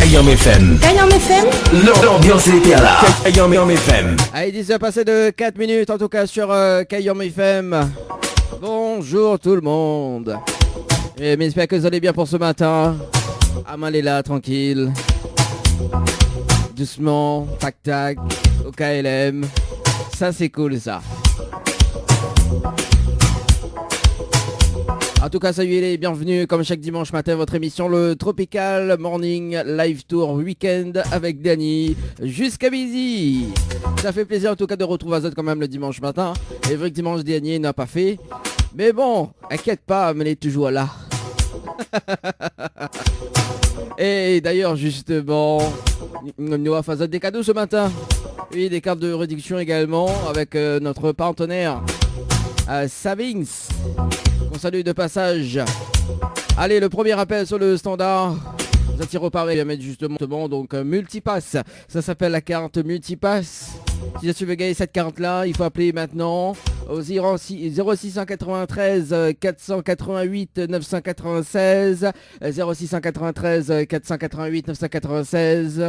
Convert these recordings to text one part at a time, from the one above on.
Kayam FM. Kayam FM. L'ambiance était là. Kayam FM. Allez, 10 heures passées de 4 minutes en tout cas sur Kayam FM. Bonjour tout le monde. Et j'espère que vous allez bien pour ce matin. Amal est là, tranquille. Doucement, tac-tac, au KLM. Ça c'est cool ça. En tout cas, salut et bienvenue comme chaque dimanche matin votre émission le Tropical Morning Live Tour Weekend avec Dany jusqu'à midi. Ça fait plaisir en tout cas de retrouver Azot quand même le dimanche matin. Et vrai que dimanche Dany n'a pas fait. Mais bon, inquiète pas, mais elle est toujours là. Et d'ailleurs justement, nous avons fait des cadeaux ce matin. Oui, des cartes de réduction également avec notre partenaire Savings. On salue de passage. Allez, le premier appel sur le standard. Vous attire au pareil à mettre justement donc multipass. Ça s'appelle la carte multipass. Si tu veux gagner cette carte là, il faut appeler maintenant au 0693 488 996 0693 488 996.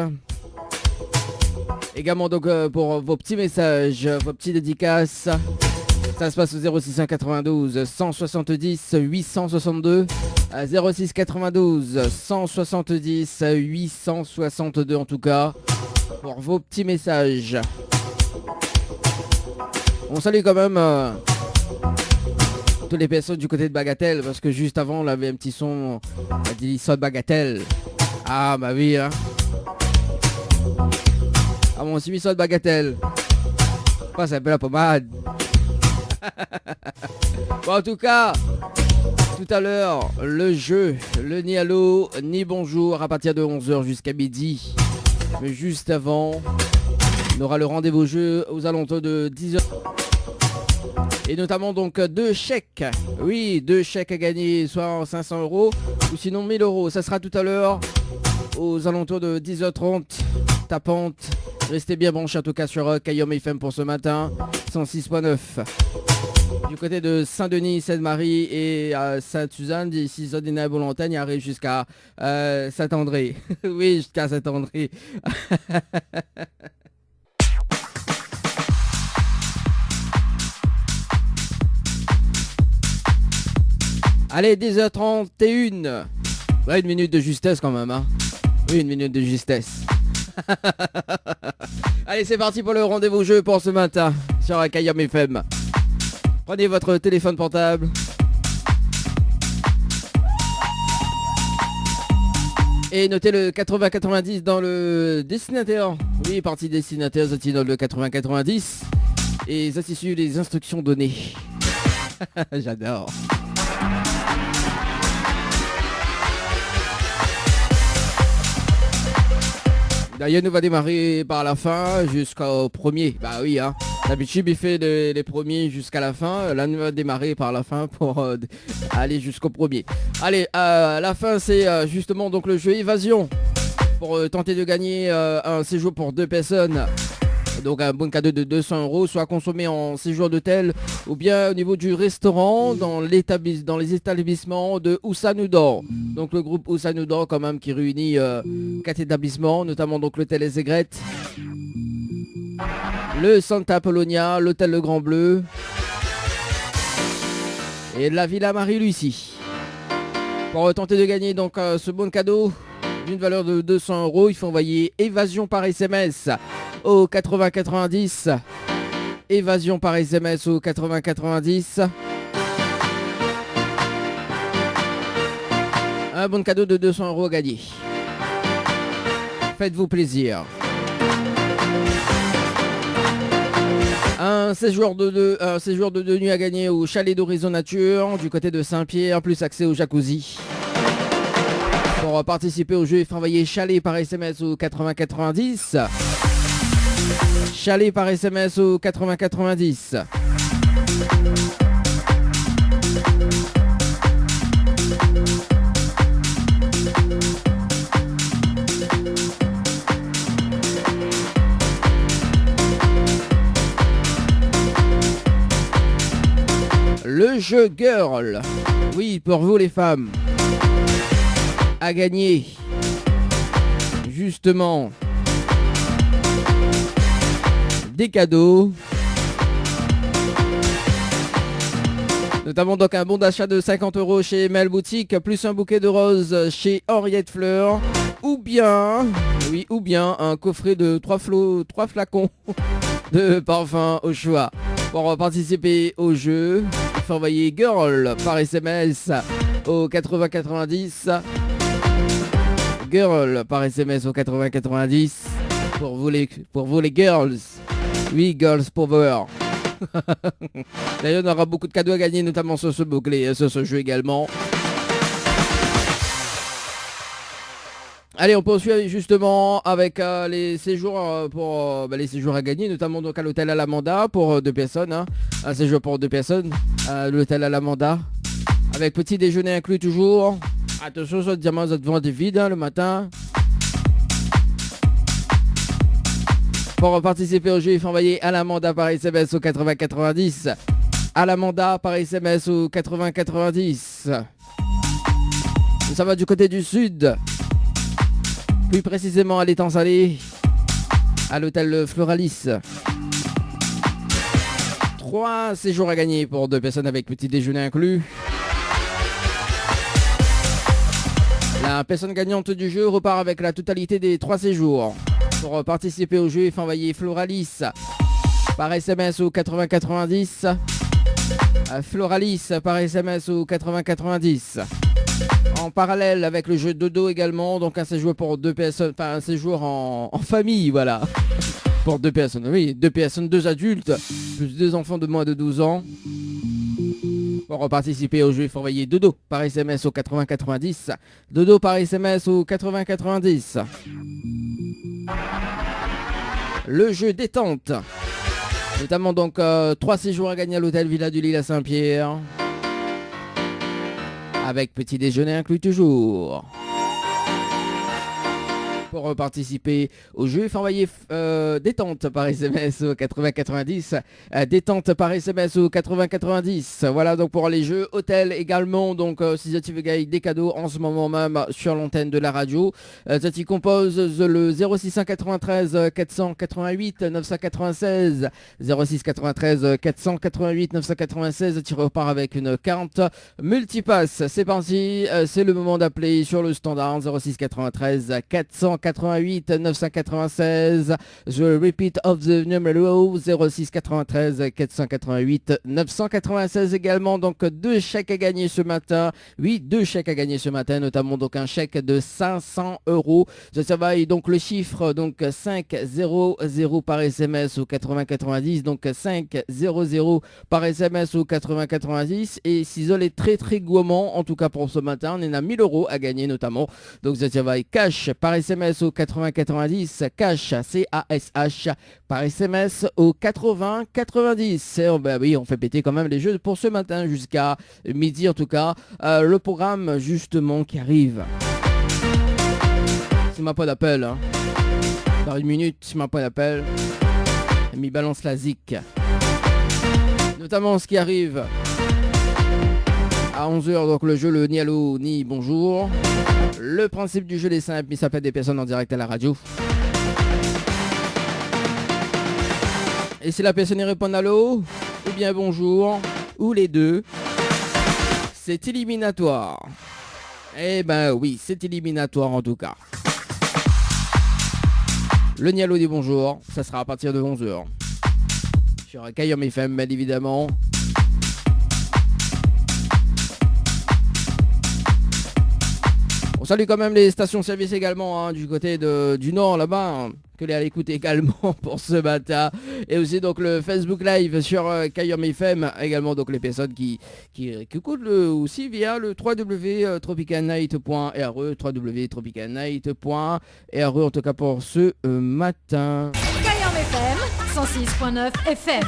Également donc pour vos petits messages, vos petits dédicaces. Ça se passe au 0692 170 862 0692 170 862 en tout cas pour vos petits messages. On salue quand même tous les personnes du côté de Bagatelle parce que juste avant on avait un petit son d'Ilissa de Bagatelle. Ah bah oui hein. Ah bon, c'est mis ça de Bagatelle. Pas ça s'appelle la pommade. Bon, en tout cas, tout à l'heure, le jeu, le ni allô, ni bonjour à partir de 11h jusqu'à midi. Mais juste avant, on aura le rendez-vous jeu aux alentours de 10h. Et notamment donc 2 chèques. Oui, 2 chèques à gagner, soit 500 € ou sinon 1000 €. Ça sera tout à l'heure aux alentours de 10h30. Tapante. Restez bien branchés en tout cas sur Kayam FM pour ce matin. 106.9. Du côté de Saint-Denis, Sainte-Marie et Sainte-Suzanne, d'ici Zodina et Bolontagne, arrive jusqu'à Saint-André. Oui, jusqu'à Saint-André. Allez, 10h31. Ouais, une minute de justesse quand même. Hein. Oui, une minute de justesse. Allez, c'est parti pour le rendez-vous jeu pour ce matin sur Kayam FM. Prenez votre téléphone portable. Et notez le 80-90 dans le destinataire. Oui, partie destinataire, c'est dans le 80-90. Et ça, c'est sur les instructions données. J'adore. D'ailleurs, nous va démarrer par la fin jusqu'au premier. Bah oui, hein. D'habitude, il fait les premiers jusqu'à la fin. Là, nous va démarrer par la fin pour aller jusqu'au premier. Allez, la fin, c'est justement donc le jeu Évasion. Pour tenter de gagner un séjour pour 2 personnes. Donc un bon cadeau de 200 €, soit consommé en séjour d'hôtel ou bien au niveau du restaurant dans les établissements de Oussanoudor. Donc le groupe Oussanoudor quand même qui réunit 4 établissements, notamment donc l'hôtel Les Aigrettes, le Santa Apollonia, l'hôtel Le Grand Bleu et la Villa Marie-Lucie. Pour tenter de gagner donc ce bon cadeau d'une valeur de 200 €, il faut envoyer Évasion par SMS au 80-90. Évasion par SMS au 80-90. Un bon cadeau de 200 € à gagner. Faites-vous plaisir. Un séjour de 2 nuits à gagner au chalet d'Horizon Nature du côté de Saint-Pierre, plus accès au jacuzzi. Pour participer au jeu, il faut envoyer chalet par SMS au 80-90. Chalet par SMS au 80-90. Le jeu Girl. Oui, pour vous les femmes. À gagner. justement des cadeaux. Notamment donc un bon d'achat de 50 € chez Mel Boutique, plus un bouquet de roses chez Henriette Fleur, ou bien un coffret de 3 flacons de parfum au choix. Pour participer au jeu, il faut envoyer Girl par SMS au 8090. Girl par SMS au 8090. Pour vous les girls. Oui, Girls Power. D'ailleurs, on aura beaucoup de cadeaux à gagner, notamment sur ce bouclé, sur ce jeu également. Allez, on poursuit justement avec les séjours les séjours à gagner, notamment donc à l'hôtel Alamanda pour 2 personnes. Un séjour pour 2 personnes à l'hôtel Alamanda, avec petit déjeuner inclus toujours. Attention, ce diamant, ça devant des vides le matin. Pour participer au jeu, il faut envoyer Alamanda par SMS au 8090. Alamanda par SMS au 8090. Ça va du côté du sud. Plus précisément à l'étang salé, à l'hôtel Floralis. 3 séjours à gagner pour 2 personnes avec petit déjeuner inclus. La personne gagnante du jeu repart avec la totalité des 3 séjours. Pour participer au jeu, il faut envoyer Floralis par SMS au 8090. Floralis par SMS au 8090. En parallèle avec le jeu Dodo également, donc un séjour pour 2 personnes, enfin un séjour en famille, voilà. Pour 2 personnes, oui, 2 personnes, 2 adultes, plus 2 enfants de moins de 12 ans. Pour participer au jeu, il faut envoyer Dodo par SMS au 8090. Dodo par SMS au 8090. Le jeu détente. Notamment donc 3 séjours à gagner à l'hôtel Villa du Lille à Saint-Pierre. Avec petit déjeuner inclus toujours. Pour participer au jeu, il faut envoyer détente par SMS au 8090. Détente par SMS au 8090. Voilà donc pour les jeux. Hôtel également, donc si tu veux gagner des cadeaux en ce moment même sur l'antenne de la radio. Ça t'y compose le 0693 488 996. 0693 488 996. Tu repars avec une 40 multipass. C'est parti, c'est le moment d'appeler sur le standard 0693 488 996. Je repeat of the numéro 0693 488 996 également. Donc 2 chèques à gagner ce matin. Oui, 2 chèques à gagner ce matin, notamment donc un chèque de 500 €. Je travaille donc le chiffre donc 500 par SMS au 8090. Donc 500 par SMS au 8090. Et s'isole est très très gourmand en tout cas pour ce matin. On en a 1000 € à gagner notamment. Donc je travaille cash par SMS au 8090, cash CASH par SMS au 8090. Ben oui, on fait péter quand même les jeux pour ce matin jusqu'à midi en tout cas. Le programme justement qui arrive. C'est ma pas d'appel. Dans 1 minute, c'est ma pas d'appel. Mi balance la zik. Notamment ce qui arrive à 11h, donc le jeu, le ni allô ni bonjour. Le principe du jeu est simple, il s'appelle des personnes en direct à la radio. Et si la personne y répond allô, ou bien bonjour, ou les deux, c'est éliminatoire. Eh ben oui, c'est éliminatoire en tout cas. Le ni allô ni bonjour, ça sera à partir de 11h. Sur Kayom FM, bien évidemment. On salue quand même les stations-service également du côté du nord là-bas, que les à l'écoute également pour ce matin. Et aussi donc le Facebook Live sur Kayom FM, également donc les personnes qui écoutent aussi via le www.tropicalnight.re, www.tropicalnight.re en tout cas pour ce matin. Kayom FM 106.9 FM.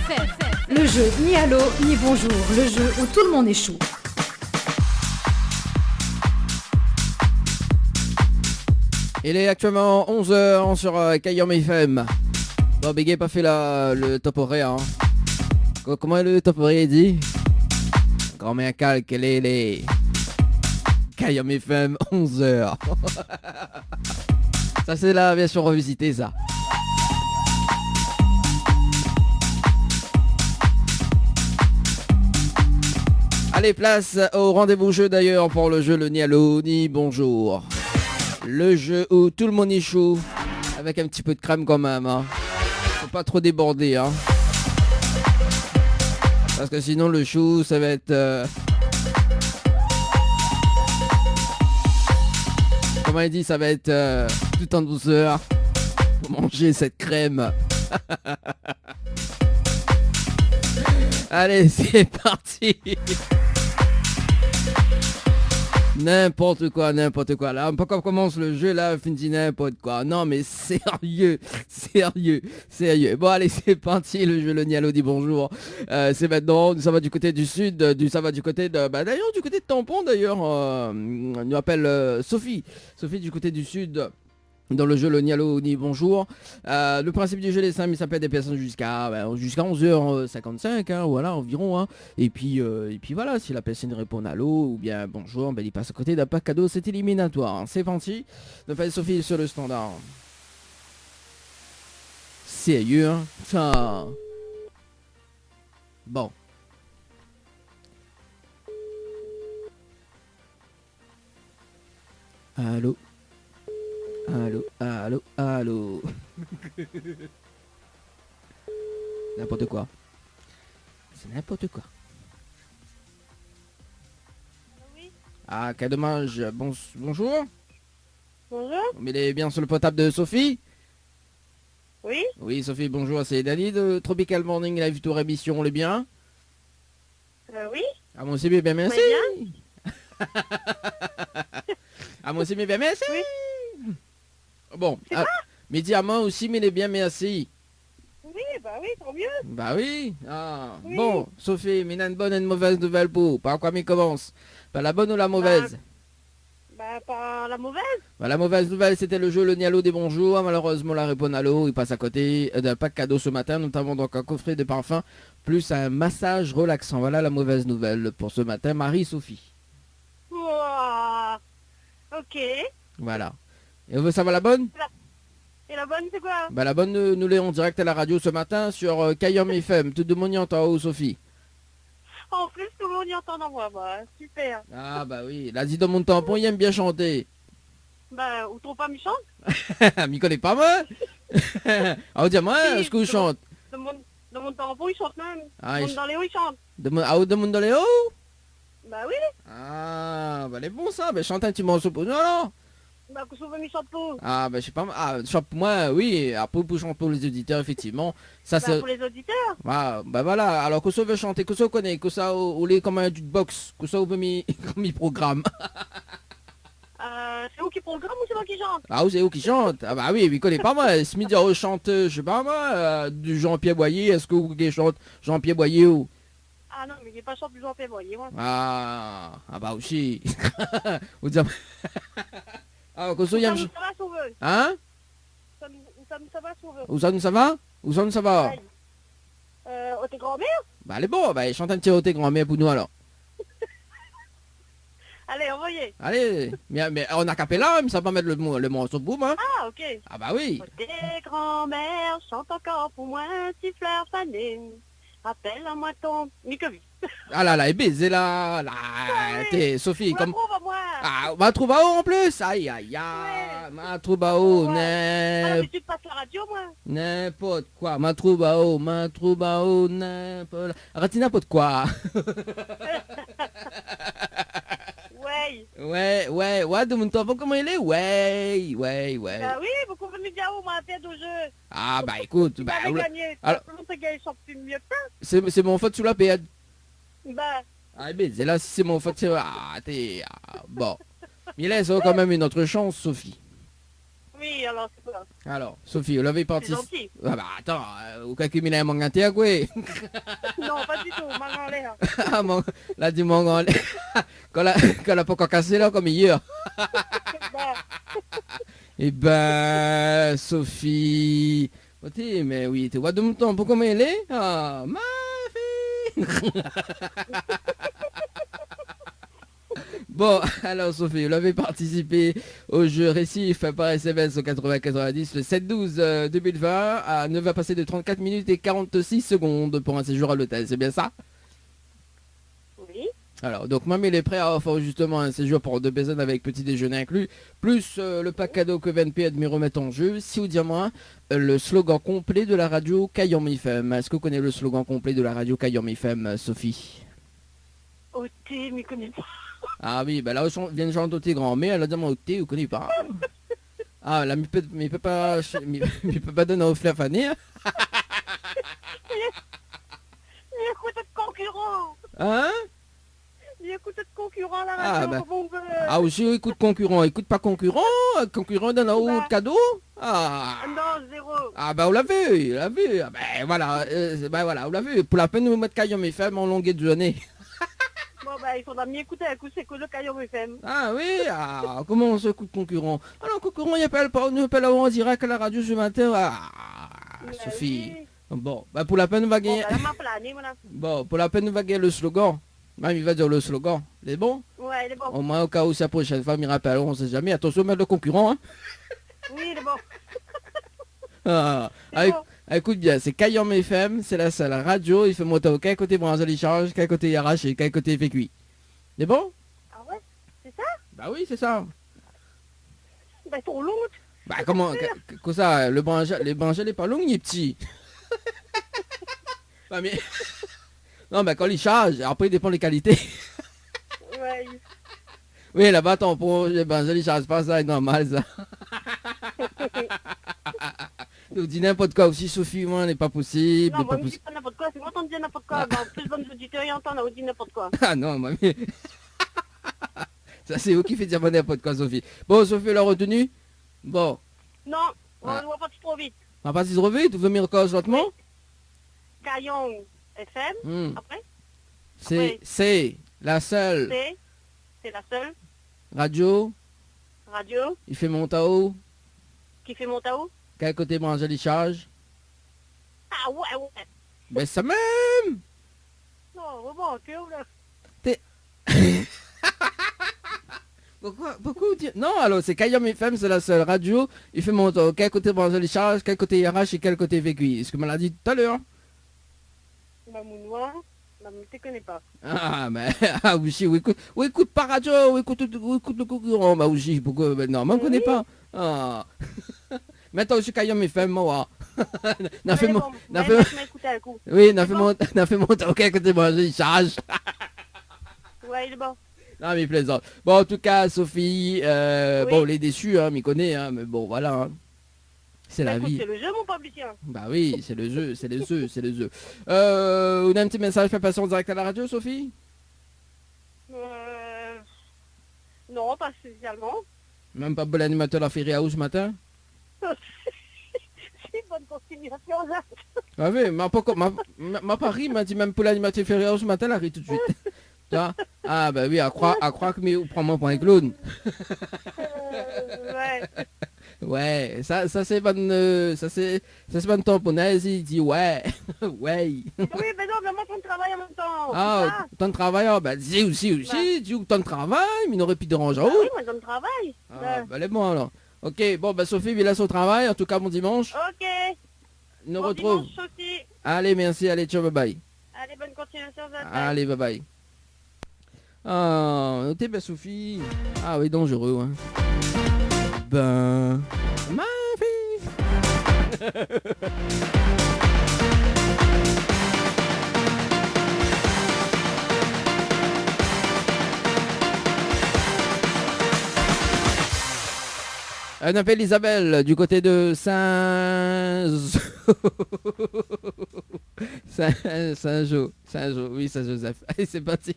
Le jeu ni allô ni bonjour, le jeu où tout le monde est chou. Il est actuellement 11h sur Kayom FM. Bon, Bégué pas fait le top horaire. Comment le top horaire dit? Grand-mère calque, les Kayom FM 11h. Ça c'est la version revisitée ça. Allez, place au rendez-vous jeu d'ailleurs pour le jeu le ni allô ni bonjour. Le jeu où tout le monde est chaud, avec un petit peu de crème quand même. Hein. Faut pas trop déborder. Hein. Parce que sinon le chou ça va être... Comment il dit, ça va être tout en douceur. Faut manger cette crème. Allez, c'est parti. N'importe quoi, n'importe quoi. Là, quand commence le jeu, là, on dit n'importe quoi. Non, mais sérieux, sérieux, sérieux. Bon, allez, c'est parti, le jeu, le ni allô dit bonjour. C'est maintenant, ça va du côté du sud, ça va du côté de... Bah, d'ailleurs, du côté de Tampon, d'ailleurs, on nous appelle Sophie. Sophie du côté du sud. Dans le jeu le ni allô ni bonjour. Le principe du jeu les 5 ça peut être des personnes jusqu'à 11h55 hein, voilà environ hein. Et puis voilà, si la personne répond allô ou bien bonjour, ben il passe à côté d'un pack cadeau, c'est éliminatoire hein. C'est parti. Donc Sophie sur le standard. Sérieux hein. Ça. Bon. Allô. Allô, allô, allô. N'importe quoi. C'est n'importe quoi. Oui. Ah, quel dommage. Bonjour. Bonjour. Mais il est bien sur le portable de Sophie. Oui. Oui, Sophie, bonjour. C'est Dani de Tropical Morning Live Tour émission. On est bien? Oui. Ah, moi aussi, bien, merci. Bien. Ah, moi aussi, bien, merci. Oui. Bon, midi à moi aussi, mais il est bien, merci. Oui, bah oui, tant mieux. Bah oui. Ah. Oui. Bon, Sophie, mais il y a une bonne et une mauvaise nouvelle pour. Par quoi m'y commence? Pas la bonne ou la mauvaise? Pas la mauvaise. Bah, la mauvaise nouvelle, c'était le jeu le ni allô des bonjours. Malheureusement, la réponse allô, il passe à côté d'un pack cadeau ce matin, notamment donc un coffret de parfum, plus un massage relaxant. Voilà la mauvaise nouvelle pour ce matin, Marie-Sophie. Ouah. Ok. Voilà. Et on veut savoir la bonne? Et la bonne, c'est quoi? Bah la bonne, nous l'est en direct à la radio ce matin sur Kayom FM. Tout le monde y entend, oh Sophie. En plus, tout le monde y entend dans moi, bah, super. Ah bah oui, là dis dans mon tampon, il aime bien chanter. Bah, ou ton pas me chante? M'y connaît pas moi. Ah dis-moi, Si, est-ce que vous de chante? Dans mon tampon, il chante même. Ah, Monde dans les hauts, il chante. De mon dans les hauts? Bah oui. Ah, bah elle est bon ça, bah chante un petit morceau pour nous alors. Bah, que souvent, il chante pour. Ah bah je sais pas, chante pour moi, oui, après pour chanter pour les auditeurs, effectivement. Ça Bah, c'est... pour les auditeurs. Ah, bah voilà, alors que ça veut chanter, que ça connaît, que ça ou les comme un jukebox, que ça vous mis comme il programme. C'est où qui programme ou c'est moi qui chante? Ah, c'est où qui chante? Ah bah oui, il connaît pas moi. Ce midi, on chante, je sais pas moi, du Jean-Pierre Boyer. Est-ce que vous chante Jean-Pierre Boyer ou? Ah non, mais il n'est pas chanté du Jean-Pierre Boyer, moi. Ah bah aussi. Vous dites... Ah, que ça, y a... Ça va, sauveur. Hein? Ça va, sauveur. Où ça nous ça va? Où ça nous ça va? Oh, tes grand-mère? Bah elle est bon, bah chante un petit roté grand-mère pour nous alors. Allez, envoyez. Allez, mais on a capé là, mais ça va pas mettre le morceau de boum, hein? Ah, ok. Ah bah oui. Oh, tes grand-mères chantent encore pour moi un petit fleur fanée. Rappelle-moi ton... Nicovi. Ah là là, et baiser là, là, t'es Sophie, Vous la comme... trouve à moi. Ah, ma trouve à haut en plus. Aïe aïe aïe, Ouais. ma trouve à haut, Ah, n'importe mais tu te passes la radio, moi. n'importe quoi, ma trouve à haut, n'importe... Arrêtez n'importe quoi. Ouais. Ouais, de mon temps, comment il est? Ouais. Bah oui, vous comprenez bien où ma tête au jeu. Ah bah écoute, Tu bah, m'avais gagné. alors- Tout le monde sait qu'il chante plus mieux que ça. c'est mon faute sous la période. Bah, Ah mais c'est là, si c'est mon faute, c'est... Ah, t'es... Ah, bon. Mais laisse quand même une autre chance, Sophie. oui, alors c'est quoi? Alors, Sophie, vous l'avez C'est parti... gentil. Ah bah attends, au cas qu'il m'ait manganté à quoi? Non, pas du tout, maman en l'air. Ah mon... Là du mangan... Quand la pas encore cassé là comme hier. Bah, Eh ben, Sophie... Oh, mais oui, tu vois de mon temps, pourquoi elle est? Ah, ma fille. Bon, alors Sophie, vous avez participé au jeu récif par SMS au 8090 le 7-12 2020 à 9 h passé de 34 minutes et 46 secondes pour un séjour à l'hôtel, c'est bien ça? Oui. Alors, donc Mamie est prêt à offrir justement un séjour pour 2 personnes avec petit déjeuner inclus, plus le pack cadeau que VNP admet remettre en jeu. Si vous dites moi le slogan complet de la radio Kayom FM. Est-ce que vous connaissez le slogan complet de la radio Kayom FM, Sophie? OT, mais connais pas. Ah oui, bah là, vient de chanter grand-mère, elle a demandé OT, vous connaissez pas. Ah, là, mais peut pas donner au fleur fané. Il écoute de concurrent. Hein? Il écoute de concurrent la Ah, radio. bah. Bon, Ah, aussi, écoute concurrent, écoute pas concurrent, concurrent donne un haut Bah. cadeau. Ah. Non, zéro. Ah bah on l'a vu, Ah ben voilà, on l'a vu. Pour la peine de vous mettre Kayom FM en longueur de journée. Bon, bah, il faudra mieux écouter un coup, c'est que le Caillon FM. Ah oui, comment on se coupe concurrent? Ah non, concurrent, il appelle pas, nous appelle en direct à la radio ce matin. Bah Sophie. oui. Bon, bah pour la peine, on va Bon, gagner. bah, là, m'a plané, voilà. Bon, pour la peine, on va gagner le slogan. Même il va dire le slogan. C'est bon? Ouais, il est bon. Au moins, au cas où c'est la prochaine fois, il rappelle, on sait jamais. Attention, mettre le concurrent. Hein. Oui, il est bon. C'est bon. Écoute bien, c'est Kayom FM, c'est la seule radio. Il fait monter au quel côté Branzali charge, quel côté RH et quel côté FQI. C'est bon? Ah ouais, c'est ça? Bah oui, c'est ça. Bah, ils sont longs. Bah comment que ça, les branches, les pas longs, il est petit. Bah mais... Non, mais quand il charge, après il dépend des qualités. Ouais. Oui, là-bas, ton pour les branches, il charge pas, ça c'est normal, ça. Vous dites n'importe quoi aussi, Sophie, moi, n'est pas possible. Non, n'est moi, pas je dis possible. pas n'importe quoi, c'est moi qui dis n'importe quoi. Bah, en plus, bonnes auditeurs, ils entendent, on dit n'importe quoi. Ah non, mamie. Ça, c'est vous qui faites dire n'importe quoi, Sophie. Bon, Sophie, l'a retenu. Bon, Non, on Ah. va partir trop vite. on va passer trop vite, vous venez encore lentement. Caillon FM, Hmm. après, C'est la seule c'est la seule radio, radio il fait mon tao, qui fait mon Tao. quel côté branche les charge. Ah ouais, ouais. Ben ça même. Non, vraiment, tu es où là? Pourquoi vous dites... Non, alors c'est Kayom FM, c'est la seule radio, il fait mon tao, quel côté branche les charge, quel côté RH et quel côté VQI. Ce que m'a l'a dit tout à l'heure. Mamounois, maman, tu connais pas. Ah, mais, ah oui, écoute pas radio, écoute le concurrent, bah oui, pourquoi, ben non, mais on connaît pas. Ah. Maintenant, je suis Kayom FM, moi. N'a fait Ouais, mon, bon, n'a ouais, fait, laisse-moi écouter un coup. oui, bon. n'a fait mon temps, quel côté branche les charge. Ouais, il est bon. Non, mais plaisante. Bon, en tout cas, Sophie, Oui. bon, elle est déçue, hein, m'y connaît, hein, mais bon, voilà, hein. C'est Bah, la écoute, vie. c'est le jeu, mon publicien. Bah oui, c'est le jeu, c'est les œufs, c'est les œufs. On a un petit message fait passer en direct à la radio, Sophie? Non, pas spécialement. Même pas bon animateur la Ferry House ce matin? C'est bonne continuation, là. Ah oui, ma Paris m'a dit même pour l'animateur Ferry House ce matin, elle arrive tout de suite. Tu vois? Ah bah oui, à croire que mais prends-moi pour un clown. Ouais. Ouais, ça c'est bonne, ça c'est bonne tamponnaise, il dit ouais, ouais. Oui, mais non, mais moi, je travaille en même temps. Ah, temps de travail, ah, bah dis aussi, dis où temps de travail, mais il n'aurait plus de range en Ah haut. oui, moi, je travaille. Ah, bah les bon alors. Ok, bon bah Sophie, il a son travail, en tout cas bon dimanche. Ok. Nous Bon retrouve. dimanche aussi. Allez, merci, allez, ciao, bye bye. Allez, bonne continuation. Zata. Allez, bye bye. Ah, notez bien Sophie. Ah oui, dangereux, hein. Ben... Ma fille. On appelle Isabelle du côté de Saint-Jo, oui, Saint-Joseph. Allez, c'est parti.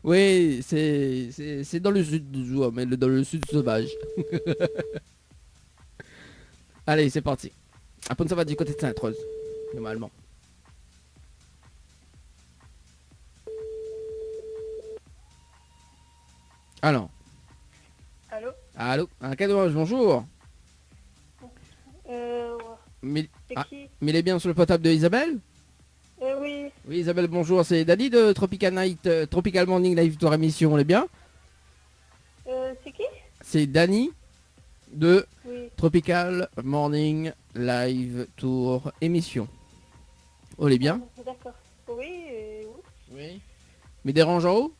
Oui, c'est dans le sud du jour, mais dans le sud sauvage. Allez, c'est parti. Après, ça va du côté de Sainte-Rose, normalement. Alors. Allô? Allô, un cadeau, bonjour. Ouais. Mais, C'est ah, qui? mais il est bien sur le portable de Isabelle? Oui. Oui, Isabelle, bonjour, c'est Dali de Tropical Night, Tropical Morning Live Victoire Émission, on est bien? C'est Dani de Oui. Tropical Morning Live Tour émission. Oh, les bien? D'accord. Oui, oui. Oui. Mais dérange en haut?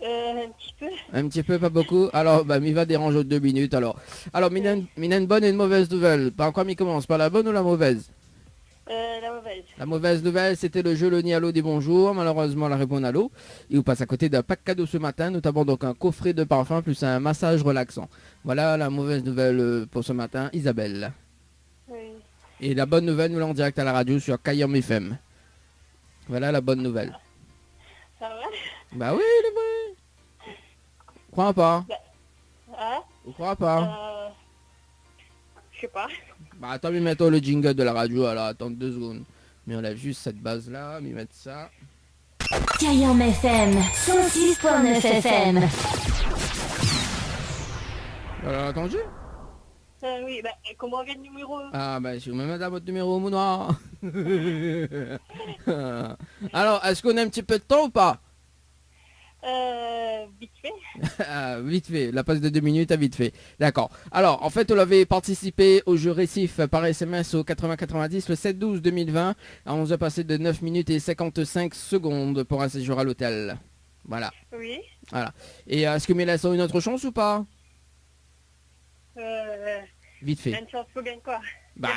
Un petit peu. Un petit peu, pas beaucoup. Alors, bah, m'y va déranger aux 2 minutes alors. Alors, m'y une bonne et une mauvaise nouvelle. Par quoi m'y commence? Par la bonne ou la mauvaise? La mauvaise. La mauvaise nouvelle, c'était le jeu Le Nid à l'eau des bonjours. Malheureusement, la réponse à l'eau. Il vous passe à côté d'un pack cadeau ce matin, notamment donc un coffret de parfum plus un massage relaxant. Voilà la mauvaise nouvelle pour ce matin, Isabelle. Oui. Et la bonne nouvelle, nous l'avons en direct à la radio sur Kayam FM. Voilà la bonne nouvelle. Ça va? Bah oui, il est vrai. Crois pas. Hein? Vous crois pas. Je sais pas. Bah attends, mais mettons le jingle de la radio, alors attends 2 secondes. Mais on enlève juste cette base là, mais mettre ça. Kayam FM 106.9 FM. Alors attendu. Oui, bah, comment on vient le numéro? Ah bah je vous mets à votre numéro au noir. Alors, est-ce qu'on a un petit peu de temps ou pas? Vite fait. Ah, vite fait, la passe de 2 minutes à vite fait. D'accord. Alors, en fait, on avait participé au jeu récif par SMS au 8090 le 7-12-2020. On nous a passé de 9 minutes et 55 secondes pour un séjour à l'hôtel. Voilà. Oui. Voilà. Et est-ce que Mélissa a une autre chance ou pas? Vite fait. Une chance pour gagner quoi? Bah,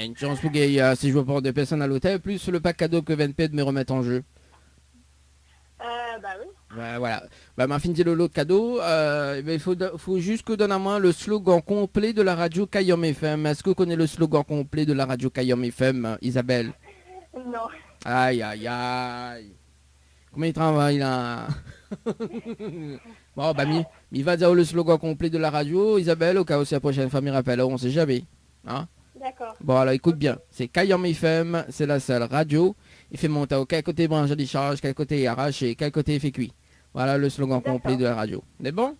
une chance pour gagner un séjour pour 2 personnes à l'hôtel, plus le pack cadeau que VNP de me remettre en jeu. Bah oui. Ouais, voilà. Bah, m'a fini le lot de cadeaux. Il faut juste que donne à moi le slogan complet de la radio Kayam FM. Est-ce que vous connaissez le slogan complet de la radio Kayam FM, Isabelle? Non. Aïe, aïe, aïe. Combien il travaille là? Bon, bah, il va dire le slogan complet de la radio, Isabelle, au cas où c'est la prochaine fois, il rappelle, on sait jamais. Hein? D'accord. Bon, alors écoute bien. C'est Kayam FM, c'est la seule radio. Il fait monter au quel côté branche des charges, quel côté arraché, quel côté fait cuit. Voilà le slogan complet de la radio. C'est bon?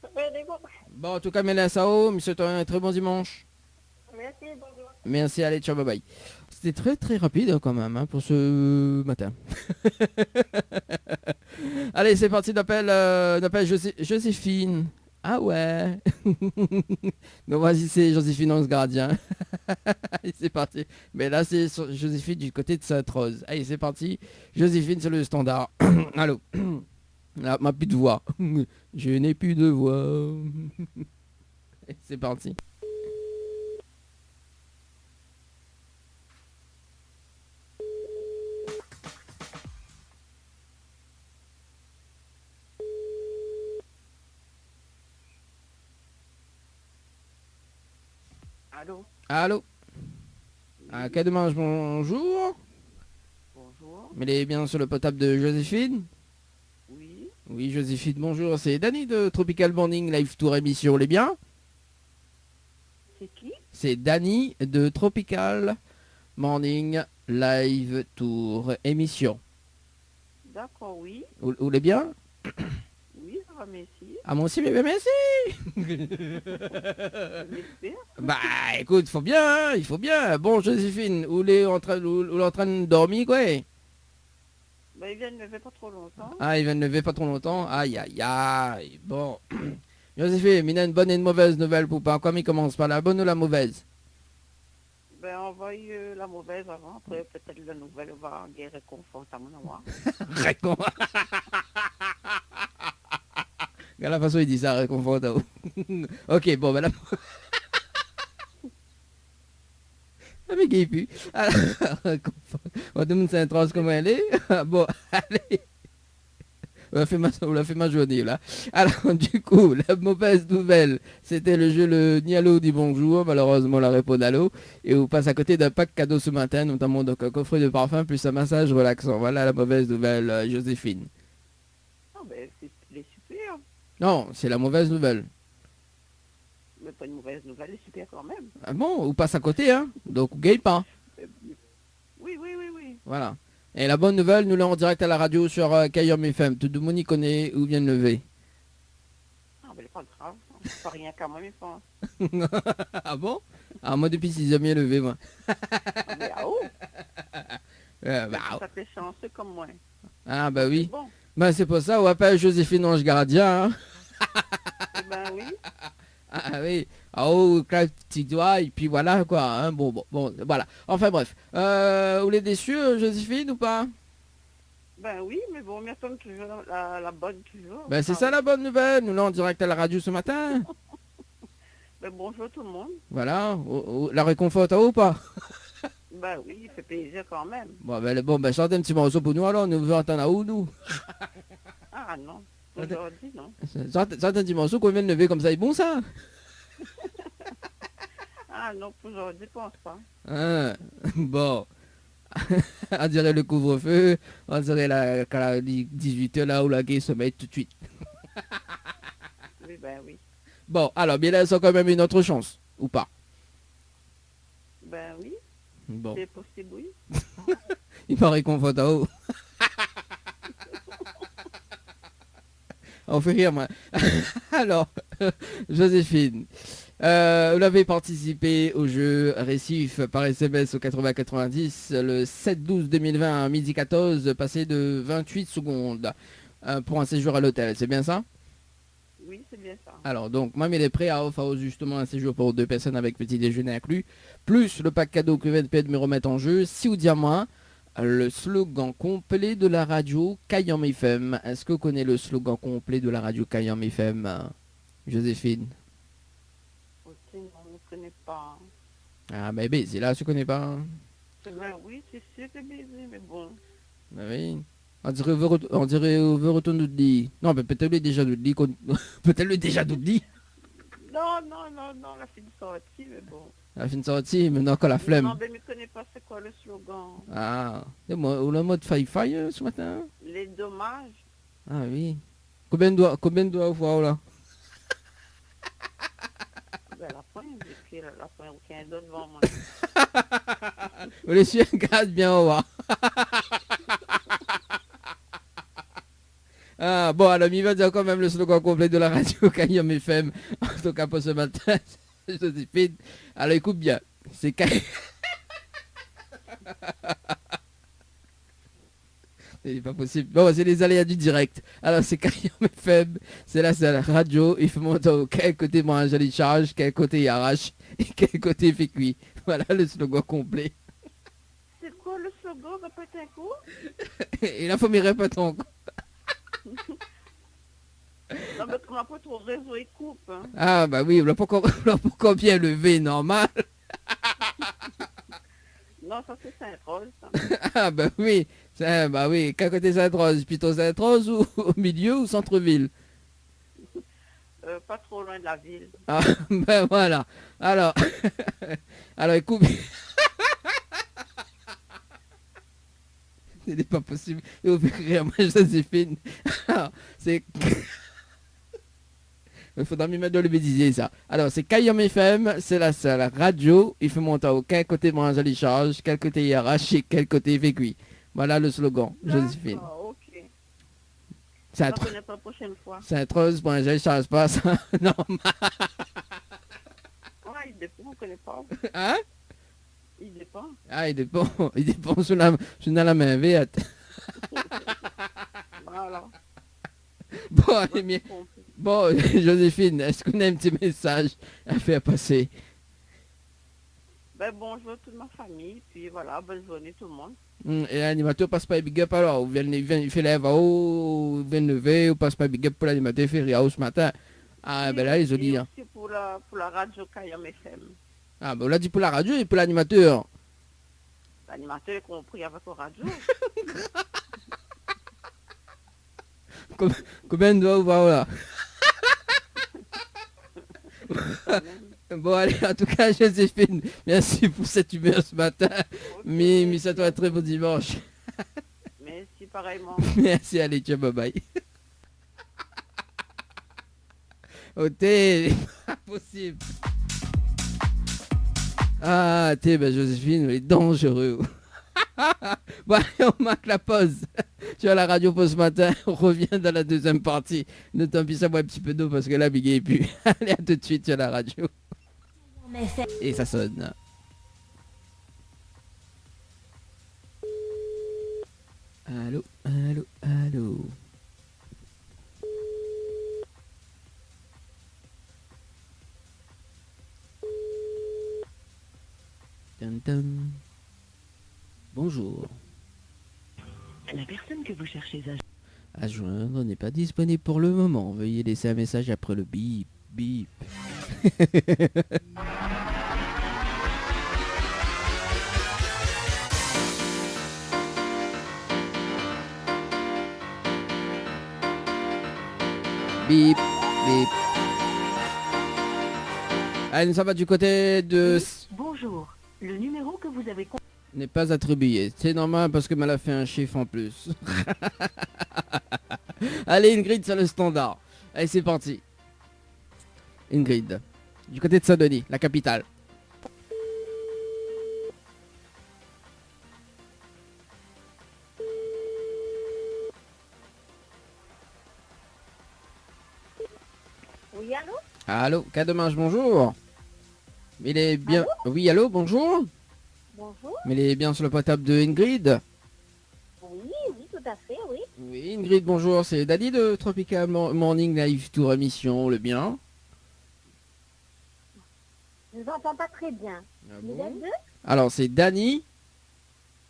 Oui, c'est bon. Bon, en tout cas, Mélissa, monsieur, toi, un très bon dimanche. Merci, bonjour. Merci, allez, ciao, bye bye. C'était très très rapide quand même hein, pour ce matin. Allez, c'est parti, d'appel Joséphine. Ah ouais. Donc vas-y, c'est Joséphine Anse Gardien. Allez, c'est parti. Mais là, c'est Joséphine du côté de Sainte-Rose. Allez, c'est parti. Joséphine, c'est le standard. Allô. Là, ma plus de voix. Je n'ai plus de voix. C'est parti. Allô? Allô. Ah, quel dommage, bonjour. Bonjour. Mais il est bien sur le potable de Joséphine? Oui. Oui, Joséphine, bonjour. C'est Dani de Tropical Morning Live Tour émission, les bien? C'est qui? C'est Dani de Tropical Morning Live Tour émission. D'accord, oui. Vous les bien? Oui, ça va, merci. Ah, moi aussi, mais merci. J'espère. Bah, écoute, faut bien, hein, il faut bien. Bon, Joséphine, vous êtes en train de dormir, quoi? Bah, il vient de lever pas trop longtemps. Ah, il vient de lever pas trop longtemps. Aïe, aïe, aïe. Bon. Joséphine, il y a une bonne et une mauvaise nouvelle pour pas. Quoi, il commence par la bonne ou la mauvaise? Ben, on va la mauvaise avant. Après, peut-être la nouvelle va guérir réconfortant à moi. Récon. Regarde la façon il dit ça, réconfortant. Ok, bon, ben là. Ah, mais qui plus. Alors, on va demander cette trace comment elle est. Bon, allez. On a fait ma journée là. Alors du coup, la mauvaise nouvelle, c'était le jeu Le Nialo dit bonjour. Malheureusement, la réponse à l'eau. Et on passe à côté d'un pack cadeau ce matin, notamment donc un coffret de parfum plus un massage relaxant. Voilà la mauvaise nouvelle, Joséphine. Ah, ben, c'est super. Non, c'est la mauvaise nouvelle. Mais pas une mauvaise nouvelle, c'est super quand même. Ah bon, on passe à côté, hein. Donc on gagne pas. Oui, oui, oui, oui. Voilà. Et la bonne nouvelle, nous l'avons en direct à la radio sur Kayam FM. Tout le monde y connaît où vient de lever. Ah, ben, c'est pas grave. C'est pas rien qu'à moi, je pense. Ah bon? Ah, moi depuis 6 ans, bien levé, moi. Ah, mais ah, oh, Bah, ça fait chanceux comme moi. ah bah oui. Bon, Bah c'est pour ça, on appelle Joséphine Ange Gardien. Hein. eh ben oui. Ah oui, en haut, claque petit doigt, et puis voilà quoi. Hein. Bon, voilà. Enfin bref. Vous les déçus, Joséphine, ou pas? Ben oui, mais bon, on m'y attend toujours la bonne toujours. Ben c'est Ah ça oui. la bonne nouvelle. Nous là en direct à la radio ce matin. Ben bonjour tout le monde. Voilà. La réconforte ou pas? Ben oui, il fait plaisir quand même. Bon, chantez un petit morceau pour nous alors. Nous veut entendre à où nous? Ah non, aujourd'hui non. Chantez un petit morceau qu'on vient de lever comme ça. C'est bon ça? Ah non, pour aujourd'hui, je pense pas. Hein. Bon. On dirait le couvre-feu. On dirait quand la 18h là où la gueule se met tout de suite. Oui, ben oui. Bon, alors, bien là, ça a quand même une autre chance, ou pas? Ben oui, Bon, c'est possible, oui. il paraît qu'on vote en haut. On fait rire, moi. Alors, Joséphine, vous l'avez participé au jeu Récif par SMS au 80-90 le 7-12-2020 à midi 14, passé de 28 secondes pour un séjour à l'hôtel, c'est bien ça? Oui, c'est bien ça. Alors, donc, moi, il est prêt à offrir justement un séjour pour 2 personnes avec petit déjeuner inclus, plus le pack cadeau que VNP de me remettre en jeu, si ou dire moi, le slogan complet de la radio Kayam FM. Est-ce que vous connaissez le slogan complet de la radio Kayam FM, Joséphine? Ok, non, on ne connaît pas. Ah, mais c'est là, tu connais pas. Hein. Ben oui, c'est sûr que c'est baisé, mais bon. Ben oui. On dirait, on veut retourner de lit. Non, mais peut-être le déjà de lit. Peut-être le déjà de lit. Non, la fille de sortie, mais bon. La fin de sortie, maintenant qu'on la Non, flemme. ben, je ne connais pas c'est quoi le slogan. Ah, c'est moi, ou le mode faille ce matin. Les dommages. Ah oui. Combien de doigts voir là? Ben la pointe, et puis la pointe, aucun d'autre devant moi. Vous les suivez, garde bien au revoir. Ah, bon, alors, il va dire quand même le slogan complet de la radio Kayam FM. En tout cas, pour ce matin, Joséphine. Alors, écoute bien. C'est Kayam. C'est pas possible. Bon, c'est les aléas du direct. Alors, c'est Kayam FM. C'est la radio. Il faut montrer quel côté moi j'allais charge, quel côté il arrache et quel côté il fait cuit. Voilà le slogan complet. C'est quoi le slogan? Répète un coup. Et là, faut m'y répéter encore. Non, mais comme après ton réseau il coupe. Hein. Ah, bah oui, on l'a pas encore bien levé, normal. Non, ça c'est Saint-Rose. Ça. Ah, bah oui. Bah oui, quel côté Sainte-Rose? Plutôt Sainte-Rose ou au milieu ou centre-ville? Pas trop loin de la ville. Ah, ben voilà. Alors, alors écoute. Ce n'est pas possible. Vous faites rire, moi, Joséphine. Alors, c'est. Il faudra m'y mettre dans le bêtisier, ça. Alors, c'est Kayam FM, c'est la seule radio. Il faut monter au quel côté mange les charges, quel côté il arrache et quel côté il fait cuit. Voilà le slogan, Joséphine. D'accord, ok. C'est On un va connaître la prochaine fois. Sainte-Rose, bon, je ne charge pas ça. Non, Ah, il dépend, on ne connaît pas. hein? Il dépend. Ah, il dépend sur la main verte. Voilà. Bon, allez, bien. Bon, Joséphine, est-ce qu'on a un petit message à faire passer? Ben bonjour toute ma famille, puis voilà, bonne journée tout le monde. Et l'animateur passe pas big up alors, il fait lève à haut, il vient lever, ou passe pas big up pour l'animateur, il fait rire ce matin. Ah, ben là, ils ont dit. Et Hein. aussi pour la radio Kayam FM. Ah, ben on l'a dit pour la radio et pour l'animateur. L'animateur est compris avec la radio. Combien de doigts voir là? Bon, allez, en tout cas, Joséphine, merci pour cette humeur ce matin. Okay. Mais ça doit être très bon dimanche. Merci pareillement. Merci, allez, ciao, bye bye. Oh, t'es impossible. Ah, t'es, ben Joséphine, elle est dangereux. Bon, allez, on marque la pause. Tu as la radio pour ce matin. On revient dans la deuxième partie. Ne tant pis, ça boit un petit peu d'eau parce que la biguée est plus. Allez, à tout de suite sur la radio. Et ça sonne. Allô, allô, allô. Tan, tan. Bonjour. La personne que vous cherchez À joindre n'est pas disponible pour le moment. Veuillez laisser un message après le bip, bip. Bip, bip. Allez, nous sommes du côté de... Bonjour. Le numéro que vous avez N'est pas attribué. C'est normal parce que m'elle a fait un chiffre en plus. Allez, Ingrid, c'est le standard. Allez, c'est parti. Ingrid. Du côté de Saint-Denis, la capitale. Oui, allô? Allô, Cademange, bonjour. Il est bien... Oui, allô, bonjour. Bonjour. Mais il est bien sur le portable de Ingrid. Oui, oui, tout à fait, oui. Oui, Ingrid, bonjour. C'est Dali de Tropical Morning Live Tour émission, le bien. Je vous entends pas très bien. Vous êtes deux? Alors, c'est Dani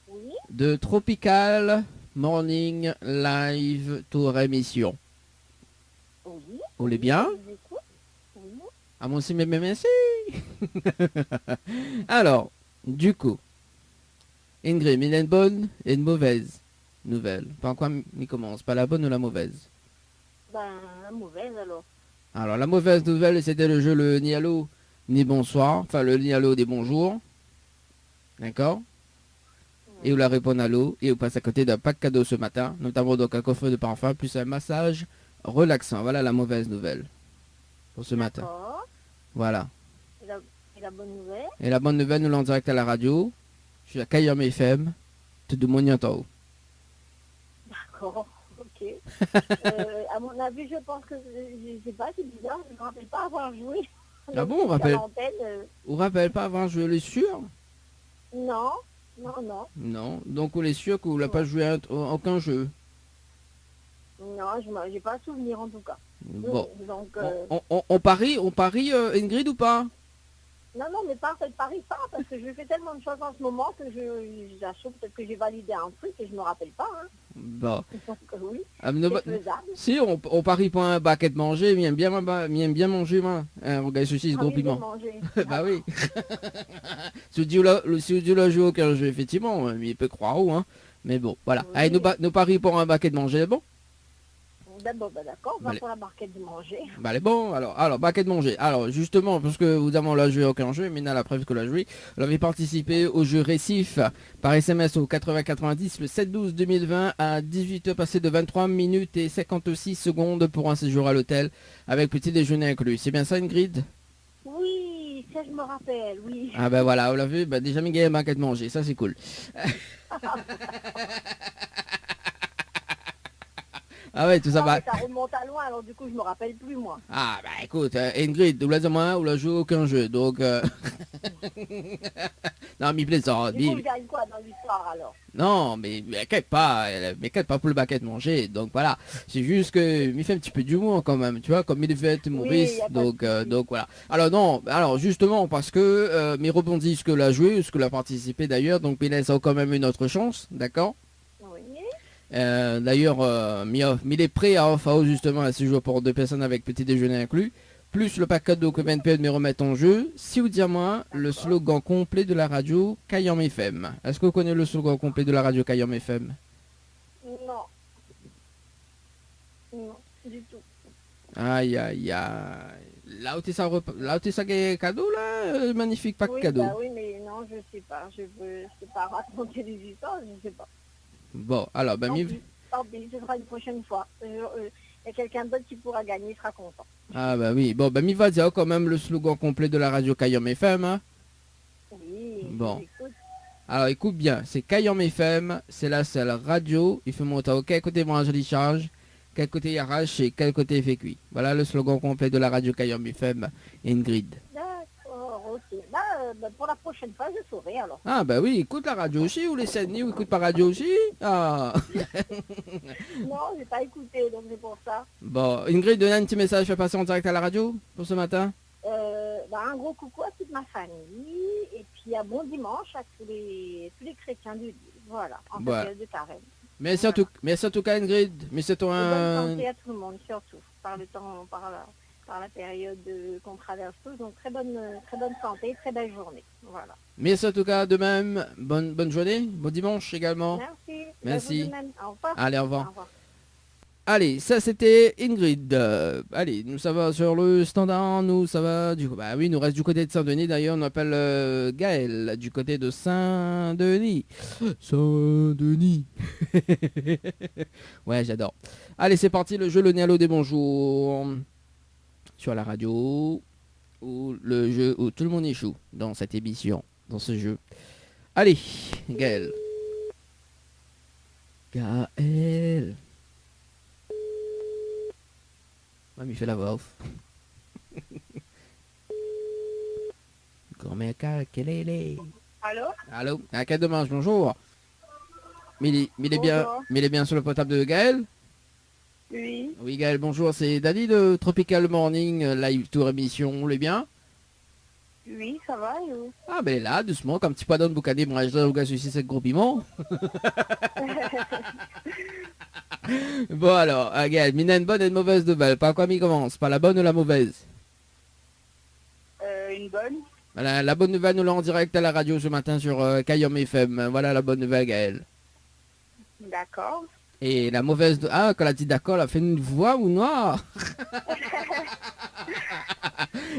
Oui. de Tropical Morning Live Tour émission. Oui. Vous l'est bien? Je vous écoute. Oui. Ah, moi aussi, mais merci. Alors, du coup, Ingrid, il y a une bonne et une mauvaise nouvelle. Par quoi il commence? Pas la bonne ou la mauvaise? Ben, la mauvaise alors. Alors, la mauvaise nouvelle, c'était le jeu le ni allô ni bonsoir. Enfin, le ni allô des bonjours. D'accord? Et vous la répondez allô. Et vous passez à côté d'un pack cadeau ce matin. Notamment donc un coffre de parfum plus un massage relaxant. Voilà la mauvaise nouvelle pour ce matin. D'accord. Voilà. Et la bonne nouvelle? Et la bonne nouvelle, nous l'en direct à la radio. Je suis à Kayam FM. Tout de mon Tao. D'accord. Ok. À mon avis, je pense que, je sais pas, c'est bizarre, je ne me rappelle pas avoir joué. Ah bon, on rappelle? À l'antenne, Vous rappelle pas avant joué les sûr? non, non, non. Non. Donc on est sûr que vous n'avez pas joué à aucun jeu. Non, je n'ai pas souvenir en tout cas. Bon. Donc, On parie Ingrid ou pas? non, mais pas faites Paris pas, parce que je fais tellement de choses en ce moment que j'assure peut-être que j'ai validé un truc et je me rappelle pas. Hein. Bon. Donc oui, Ah, c'est faisable. si, on parie pour un baquet de manger, il aime bien manger, moi. Un regard saucisse, gros Envie de piment. manger. Bah oui. Si tu l'as joué aucun jeu, effectivement, mais il peut croire où, hein. Mais bon, voilà. Oui. Allez, nous parie pour un baquet de manger, bon? D'abord, d'accord, on va Allez. pour la barquette de manger. Bah, elle est bon, alors, baquet de manger. Alors, justement, parce que vous avez la joué aucun jeu, Mina la preuve que l'a joué, vous avez participé au jeu Récif par SMS au 8090 le 7/12/2020 à 18h passé de 23 minutes et 56 secondes pour un séjour à l'hôtel avec petit déjeuner inclus. C'est bien ça, Ingrid? Oui, ça je me rappelle, oui. Ah ben voilà, vous l'avez vu, bah, déjà mis un baquet de manger, ça c'est cool. Ah ouais, tout ça Non, va. mais ça remonte à loin, alors du coup je me rappelle plus moi. Ah bah écoute, Ingrid, vous l'avez moi, vous l'avez joué aucun jeu, donc... Non, mais plaisant, Du coup je gagne quoi dans l'histoire alors? non, mais m'inquiète pas, pour le baquet de manger, donc voilà. C'est juste que, il fait un petit peu d'humour quand même, tu vois, comme il fait Maurice, y a pas de souci. donc voilà. Alors non, alors justement, parce que, mais rebondit ce que l'a joué, ce que l'a participé d'ailleurs, donc il laisse quand même une autre chance, d'accord? Oui. D'ailleurs, mais il est prêt à offrir justement à ce jour pour 2 personnes avec petit déjeuner inclus, plus le pack cadeau que BNP me remettre en jeu. Si vous dites moi le slogan complet de la radio Kayam FM. Est-ce que vous connaissez le slogan complet de la radio Kayam FM? Non. Non, du tout. Aïe aïe aïe. Là où t'es ça cadeau là, magnifique pack Oui, cadeau. bah oui, mais non, je sais pas. Je sais pas raconter des histoires, je sais pas. Bon, alors Tant pis, ce sera une prochaine fois. Il y a quelqu'un d'autre qui pourra gagner, il sera content. ah bah oui, bon bah mi va dire quand même le slogan complet de la radio Kayam FM. Hein. Oui, Bon. j'écoute. Alors écoute bien, c'est Kayam FM, c'est la seule radio, il faut monter au quel côté moi je charge, quel côté arrache et quel côté fait cuit. Voilà le slogan complet de la radio Kayam FM, Ingrid. D'accord, ok. Pour la prochaine fois, je saurai alors. Ah bah oui, écoute la radio aussi, ou les Sydney, ou écoute pas radio aussi. Ah. Non, j'ai pas écouté, donc c'est pour ça. Bon, Ingrid, donne un petit message, fais passer en direct à la radio pour ce matin. Un gros coucou à toute ma famille, et puis puis un bon dimanche à tous les chrétiens du voilà, en cette Ouais. période de carême. Merci en tout cas Ingrid. Mais c'est Et bonne un... santé à tout le monde, surtout, par le temps, par la période qu'on traverse tous. Donc très bonne santé, très belle journée. Voilà. Merci en tout cas de même. Bonne journée, bon dimanche également. Merci. Merci. À vous de même. Au revoir. Allez, au revoir. Au revoir. Allez, ça c'était Ingrid. Allez, nous ça va sur le standard, nous ça va du coup. Bah oui, nous reste du côté de Saint-Denis. D'ailleurs, on appelle Gaël du côté de Saint-Denis. Saint-Denis. Ouais, j'adore. Allez, c'est parti, le jeu Le Nialo des bonjours. Sur la radio. Ou le jeu où tout le monde échoue dans cette émission, dans ce jeu. Allez, Gaël. Gaël. Mamie fait la voix off. Grand-mère quelle est? Allô? Allô? À quel dommage, bonjour. Mais il est bien sur le portable de Gaël? Oui. Oui Gaël, bonjour, c'est Dani de Tropical Morning Live Tour émission, on l'est bien? Oui, ça va et vous? Ah ben là, doucement, comme petit poisson de boucané, moi je dois ceci c'est gros piment. Bon alors, Gaël, Mina une bonne et une mauvaise nouvelle. Par quoi m'y commence? Par la bonne ou la mauvaise? Une bonne? Voilà, la bonne nouvelle, nous l'avons en direct à la radio ce matin sur Kayom FM. Voilà la bonne nouvelle, Gaël. D'accord. Et la mauvaise... Ah, quand elle a dit d'accord, elle a fait une voix ou noire.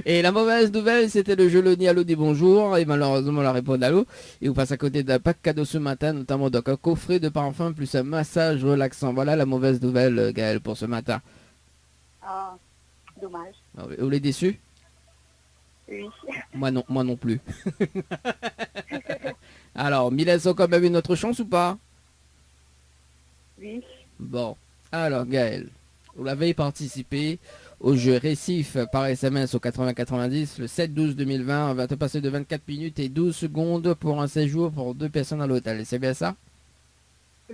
Et la mauvaise nouvelle, c'était le jeu Le Nialo des bonjours. Et malheureusement, on la répond à l'eau. Et vous passe à côté d'un pack cadeau ce matin, notamment donc un coffret de parfum plus un massage relaxant. Voilà la mauvaise nouvelle, Gaël, pour ce matin. Ah, dommage. Vous l'êtes déçu? Oui. Moi non plus. Alors, Mylène, a quand même une autre chance ou pas? Oui. Bon, alors Gaël, vous l'avez participé au jeu Récif par SMS au 8090 le 7-12-2020. On va te passer de 24 minutes et 12 secondes pour un séjour pour 2 personnes à l'hôtel. C'est bien ça?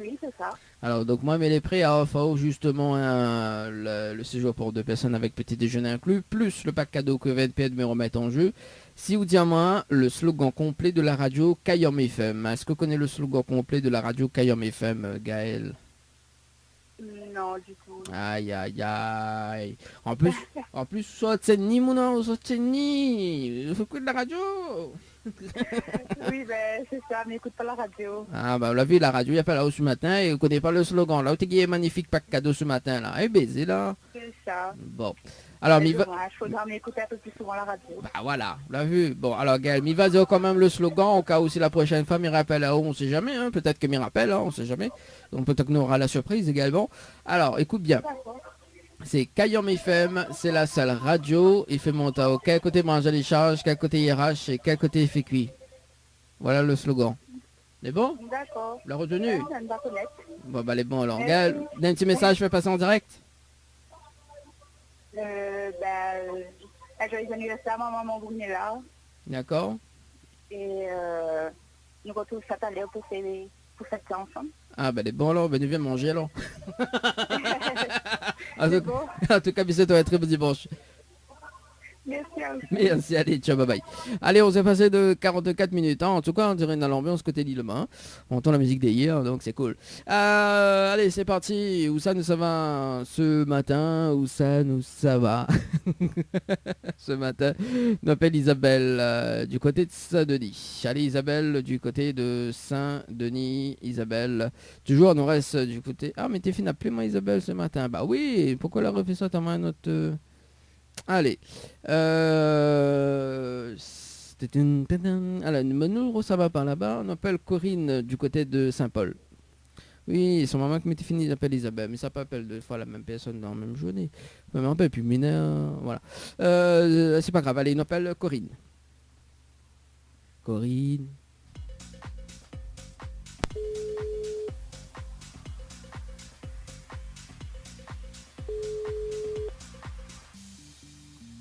Oui, c'est ça. Alors, donc moi, mais les prix à offrir justement le séjour pour 2 personnes avec petit déjeuner inclus, plus le pack cadeau que VNP me remettre en jeu. Si vous dites à moi le slogan complet de la radio Kayom FM. Est-ce que vous connaissez le slogan complet de la radio Kayom FM, Gaël? Non, du tout. Aïe aïe aïe. En plus, soit c'est ni mon nom, soit c'est ni. Il faut que de la radio. Oui, ben c'est ça, mais écoute pas la radio. Ah bah, on l'a vu, la radio, il y a pas là-haut ce matin et vous connaissez pas le slogan. Là, où t'es qui est magnifique pack cadeau ce matin là. Eh baiser là. C'est ça. Bon. Alors, Il il va... faudra m'écouter un peu plus souvent la radio. Bah voilà, on l'a vu. Bon, alors Gaël, il va dire quand même le slogan au cas où si la prochaine fois m'y rappelle là-haut, on sait jamais, hein. Peut-être que m'y rappelle, hein, on sait jamais. Donc peut-être qu'on aura la surprise également. Alors, écoute bien. D'accord. C'est Kayom FM, c'est la seule radio. Il fait monter au quel côté manger les charges, quel côté IRH et quel côté fait cuit. Voilà le slogan. C'est bon? D'accord. La retenu? Je ne pas connaître. Bon, bah, les bons alors. Merci. Gaël, d'un petit message, je vais passer en direct. Joyeux anniversaire à ma maman Brunella. D'accord? Et nous retrouvons cette année pour fêter ensemble. Ah, bah, les bons alors, ben, nous viens manger alors. en, C'est tout... beau. en tout cas, bisous, toi, très bon dimanche. Merci à vous. Merci, allez, ciao, bye bye. Allez, on s'est passé de 44 minutes. Hein. En tout cas, on dirait dans l'ambiance côté Lille-Main. On entend la musique d'hier, donc c'est cool. Allez, c'est parti. Où ça nous ça va ce matin? Où ça nous ça va ce matin? On appelle Isabelle du côté de Saint-Denis. Allez, Isabelle du côté de Saint-Denis. Isabelle, toujours, on nous reste du côté... Ah, mais t'es fini, appelez-moi Isabelle ce matin. Bah oui, pourquoi elle a refait ça? T'as un autre... Allez, c'était une... Alors, nous, ça va par là-bas. On appelle Corinne du côté de Saint-Paul. Oui, son maman qui m'était fini, il appelle Isabelle, mais ça peut appeler 2 fois la même personne dans la même journée. Mais on peut plus mineur, voilà. C'est pas grave, allez, on appelle Corinne. Corinne.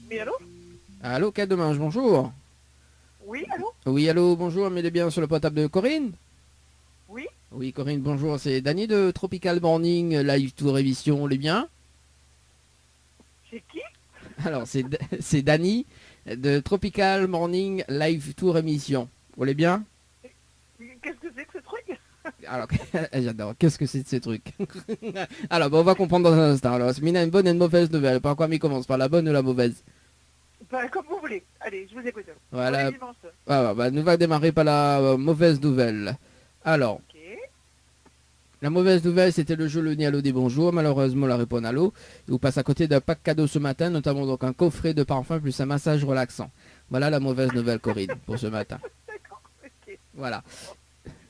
Oui, allô? Allô, quel dommage, bonjour. Oui, allô? Oui, allô, bonjour, mais il est bien sur le portable de Corinne? Oui. Oui, Corinne, bonjour, c'est Dany de Tropical Morning Live Tour Émission, on est bien? C'est qui? Alors, c'est Dany de Tropical Morning Live Tour Émission. Vous allez bien? Qu'est-ce que c'est que ce truc? Alors, j'adore. Qu'est-ce que c'est de ces trucs? Alors, bon, on va comprendre dans un instant. Alors, Mina, une bonne et une mauvaise nouvelle. Par quoi m'y commence? Par la bonne ou la mauvaise? Bah, comme vous voulez. Allez, je vous écoute. Voilà. On est dimanche. Bah, nous va démarrer par la mauvaise nouvelle. Alors, Ok. la mauvaise nouvelle, c'était le jeu Le Nialo des Bonjours. Malheureusement, la réponse à l'eau. Il vous passe à côté d'un pack cadeau ce matin, notamment donc un coffret de parfum plus un massage relaxant. Voilà la mauvaise nouvelle, Corinne, pour ce matin. D'accord, ok. Voilà.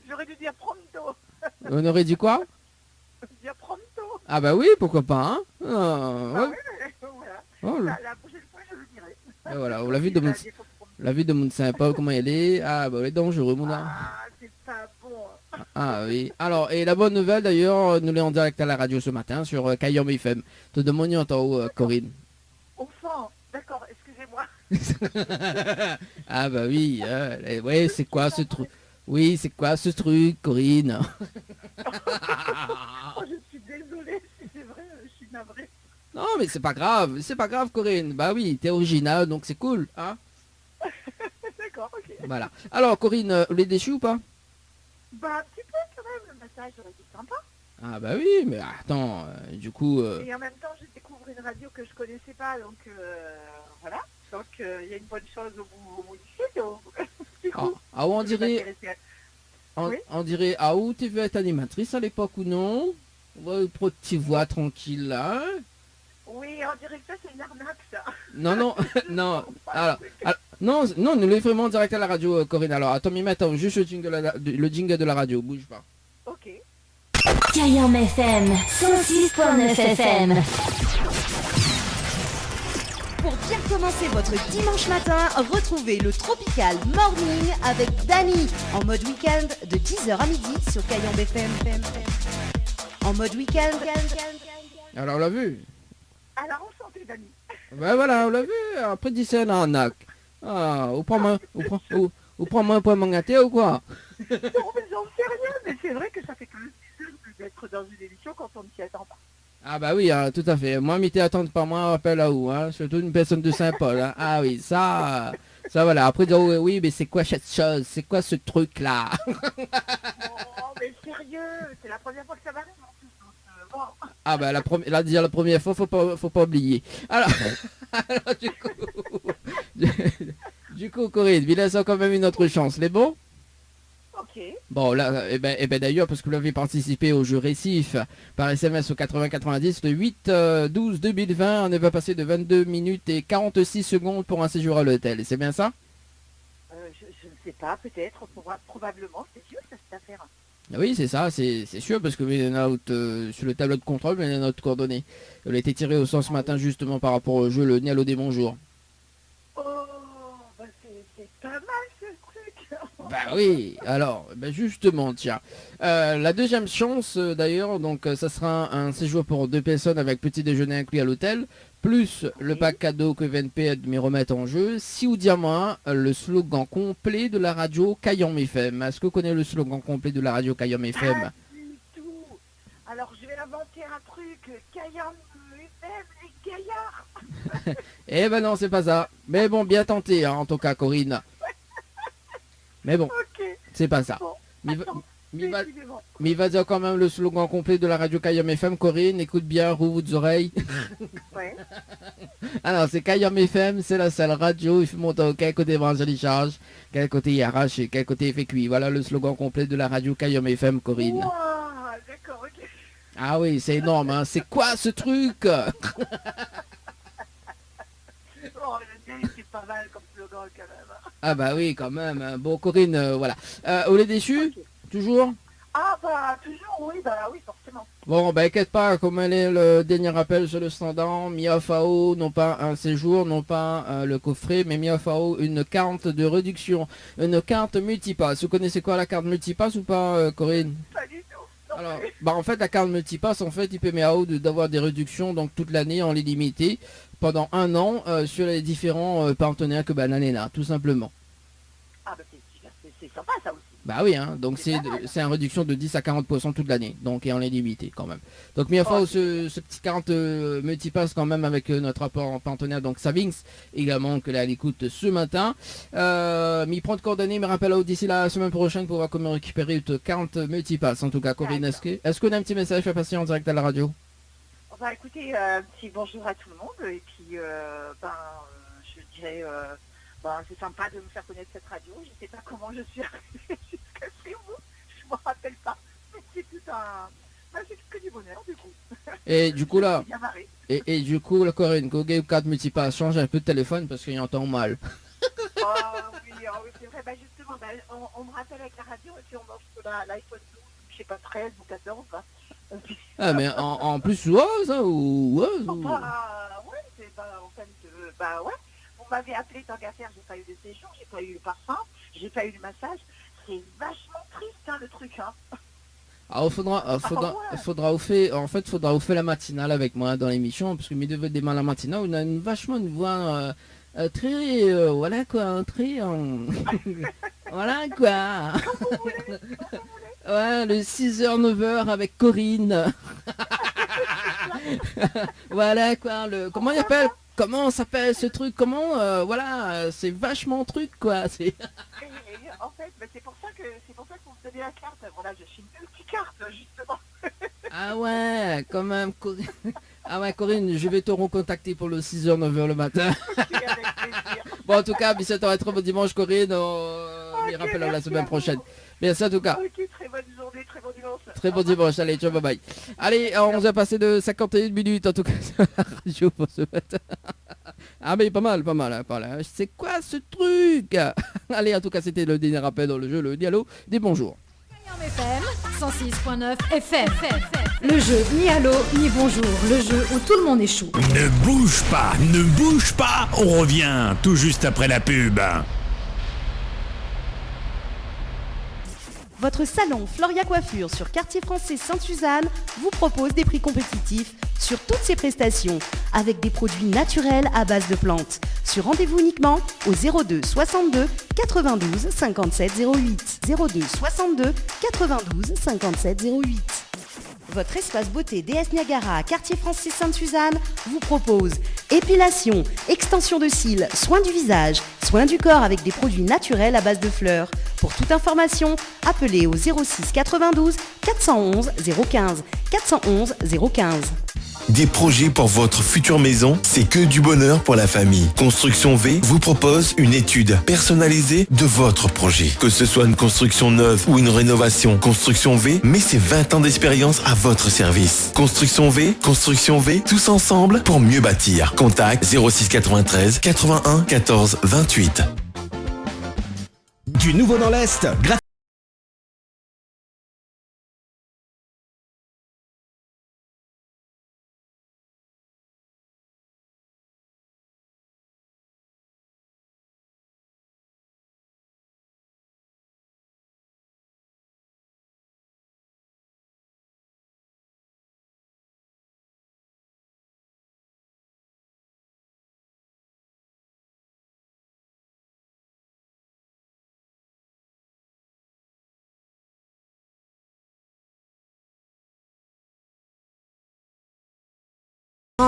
J'aurais dû dire pronto. On aurait dit quoi? Dire pronto. Ah bah oui, pourquoi pas, hein? Ah, Ah ouais. oui, voilà. Oh, La prochaine fois, je le dirai. et voilà, on l'a vu de mon... Il faut pronto. La vue de mon Saint-Paul, comment elle est? Ah bah elle est dangereux, mon âme. Ah, c'est pas bon. Ah oui. Alors, et la bonne nouvelle d'ailleurs, nous l'avons en direct à la radio ce matin sur Kayom FM. Te demandons en haut, Corinne. Enfant, d'accord, excusez-moi. Ah bah oui, ouais, c'est quoi ce truc? Oui, c'est quoi ce truc, Corinne? Oh, je suis désolée, si c'est vrai, je suis navrée. Non, mais c'est pas grave, Corinne. Bah oui, t'es original, donc c'est cool, hein? D'accord, ok. Voilà. Alors, Corinne, les déchus ou pas? Bah, un petit peu quand même, le massage aurait été sympa. Ah bah oui, mais attends, du coup... Et en même temps, je découvre une radio que je connaissais pas, donc voilà. Donc, il y a une bonne chose au bout du fil, donc, du coup, Ah, on je vais dirait... m'intéresser à- On, Oui. on dirait, ah où tu veux être animatrice à l'époque ou non? Ouais, pour petite voix tranquille là. Oui, on dirait que ça, c'est une arnaque, ça. Non, non, non. Non, non, nous le vraiment en direct à la radio, Corinne. Alors, attends, mais attends, juste le jingle de la radio, bouge pas. Ok. Kayam FM 106.9 FM. Pour bien commencer votre dimanche matin, retrouvez le Tropical Morning avec Dany en mode week-end de 10h à midi sur Kayam FM. En mode week-end. Alors, on l'a vu. Alors, enchanté, Dany. Ben voilà, on l'a vu. Après 10 ans, en nac. Ah, ou prends-moi un point mangaté ou quoi? Non, mais j'en sais rien, mais c'est vrai que ça fait quand même bizarre d'être dans une émission quand on ne s'y attend pas. Ah bah oui, hein, tout à fait. Moi, m'y attendre par moi, rappelle à où, hein. Surtout une personne de Saint-Paul, hein. Ah oui, ça voilà. Après, dire, oui, oui, mais c'est quoi cette chose? C'est quoi ce truc-là? Oh, mais sérieux, c'est la première fois que ça m'arrive en plus. Donc, bon. Ah bah la première fois, faut pas oublier. Alors, alors du coup, Corinne, il laisse quand même une autre chance, les bons? Ok. Bon, là, d'ailleurs, parce que vous l'avez participé au jeu récif par SMS au 8090, le 8-12-2020, on est pas passé de 22 minutes et 46 secondes pour un séjour à l'hôtel. C'est bien ça? Je ne sais pas, peut-être, probablement, c'est sûr, ça cette affaire. Oui, c'est ça, c'est sûr, parce que sur le tableau de contrôle, il y a notre coordonnée. Elle a été tirée au sens ce matin, justement, par rapport au jeu Le Nialo des Bonjours. Oh, bah c'est pas mal ce truc. Bah oui, alors, justement, tiens. La deuxième chance, d'ailleurs, donc ça sera un séjour pour 2 personnes avec petit déjeuner inclus à l'hôtel, plus le pack cadeau que VNP me remettre en jeu. Si ou diamant, le slogan complet de la radio Kayam FM. Est-ce que vous connaissez le slogan complet de la radio Kayam FM? Pas du tout. Alors je vais inventer un truc, Kayam FM, les gaillards. Eh ben non, c'est pas ça. Mais bon, bien tenté, hein, en tout cas, Corinne. Mais bon, Ok, c'est pas ça. bon, Mais attends, va décidément. mais il va dire quand même le slogan complet de la radio Kayam FM. Corinne, écoute bien, rouvre vos oreilles. Ouais. Alors, c'est Kayam FM, c'est la seule radio. Il faut monter quel côté branche les charges, quel côté il arrache et quel côté il fait cuit. Voilà le slogan complet de la radio Kayam FM, Corinne. Wow, d'accord, ok. Ah oui, c'est énorme, hein. C'est quoi ce truc? Oh, c'est pas mal comme slogan quand même. Ah bah oui, quand même, hein. Bon, Corinne, voilà. On est déçu? Ok. Toujours? Ah bah toujours, oui, forcément. Bon, bah inquiète pas, comme elle est le dernier appel sur le standard, Miafao, non pas un séjour, non pas le coffret, mais Miafao, une carte de réduction, une carte multipass. Vous connaissez quoi la carte multipass ou pas, Corinne? Pas du tout. Non Alors, plus. bah en fait, la carte multipass, en fait, il permet à d'avoir des réductions donc toute l'année en illimité pendant 1 an sur les différents partenaires que Bananena, tout simplement. Ah bah c'est super. C'est sympa ça aussi. Bah oui, hein, donc C'est pas mal. c'est une réduction de 10 à 40% toute l'année, donc et on est limité quand même. Donc mais enfin ce petit 40 multipass quand même avec notre rapport en partenaire, donc Savings également que là à l'écoute ce matin. M'y prendre coordonnées, me rappelle d'ici la semaine prochaine pour voir comment récupérer 40 multipass. En tout cas, Corinne, est-ce qu'on a un petit message à passer en direct à la radio? Enfin, écoutez, petit bonjour à tout le monde et puis je dirais c'est sympa de me faire connaître cette radio. Je ne sais pas comment je suis arrivée jusqu'à chez vous, je ne me rappelle pas. Mais c'est tout c'est que du bonheur du coup. Et du coup là, Bien marré. et du coup la Corinne, Google 4 multipass, change un peu de téléphone parce qu'il entend mal. Oui, c'est vrai, justement, on me rappelle avec la radio et puis on m'offre l'iPhone 12, je sais pas, 13 ou 14. Ah mais en plus ouais ça ou ouais. Ouais. On m'avait appelé tant qu'à faire, j'ai pas eu de séjour, j'ai pas eu le parfum, j'ai pas eu le massage. C'est vachement triste le truc. Alors faudra vous faire la matinale avec moi dans l'émission parce que mes devait démarrer la matinale, on a vachement une voix très voilà quoi, très voilà quoi. Comme vous voulez. Ouais, le 6h 9h avec Corinne. Voilà quoi, comment s'appelle ce truc, voilà, c'est vachement truc quoi, c'est En fait, c'est pour ça que vous me donnez la carte. Voilà, je suis une multicarte justement. Ah ouais, quand même. Ah ouais, Corinne, je vais te recontacter pour le 6h 9h le matin. Avec plaisir. Bon, en tout cas, 17h très bon dimanche, Corinne. On y rappelle la semaine prochaine. Merci en tout cas. Ok, très bonne journée, très bon dimanche. Très bon dimanche, allez, ciao, bye bye. Allez, on nous a passé de 51 minutes en tout cas sur la radio pour ce matin. Ah mais pas mal, hein, pas mal. C'est quoi ce truc? Allez, en tout cas, c'était le dernier rappel dans le jeu, le Nialo. Dis bonjour. FM 106.9 FM. Le jeu ni allô ni bonjour. Le jeu où tout le monde est chaud. Ne bouge pas, on revient tout juste après la pub. Votre salon Floria Coiffure sur Quartier Français Sainte-Suzanne vous propose des prix compétitifs sur toutes ses prestations avec des produits naturels à base de plantes. Sur rendez-vous uniquement au 02 62 92 57 08. 02 62 92 57 08. Votre espace beauté DS Niagara à Quartier Français Sainte-Suzanne vous propose épilation, extension de cils, soins du visage, soins du corps avec des produits naturels à base de fleurs. Pour toute information, appelez au 06 92 411 015 411 015. Des projets pour votre future maison, c'est que du bonheur pour la famille. Construction V vous propose une étude personnalisée de votre projet. Que ce soit une construction neuve ou une rénovation, Construction V met ses 20 ans d'expérience à votre service. Construction V, tous ensemble pour mieux bâtir. Contact 06 93 81 14 28. Du nouveau dans l'Est,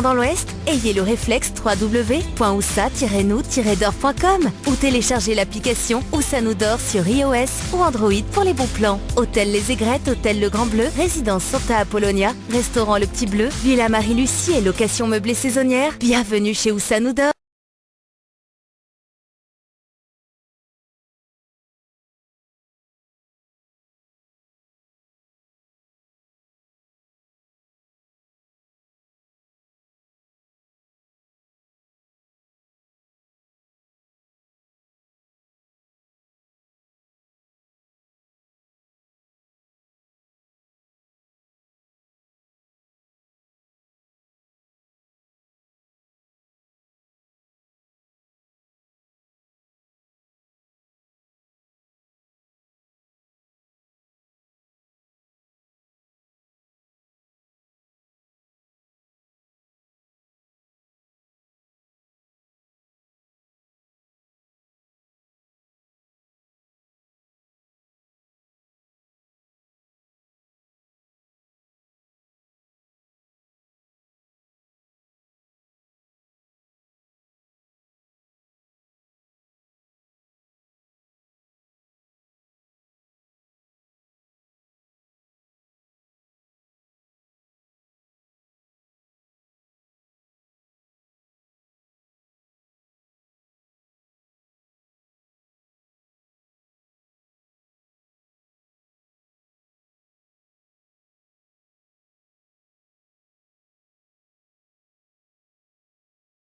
Dans l'Ouest, ayez le réflexe www.ousa-nous-dor.com ou téléchargez l'application Ousa Nous Dor sur iOS ou Android pour les bons plans. Hôtel Les Aigrettes, Hôtel Le Grand Bleu, Résidence Santa Apollonia, Restaurant Le Petit Bleu, Villa Marie-Lucie et location meublée saisonnière. Bienvenue chez Ousa Nous Dor.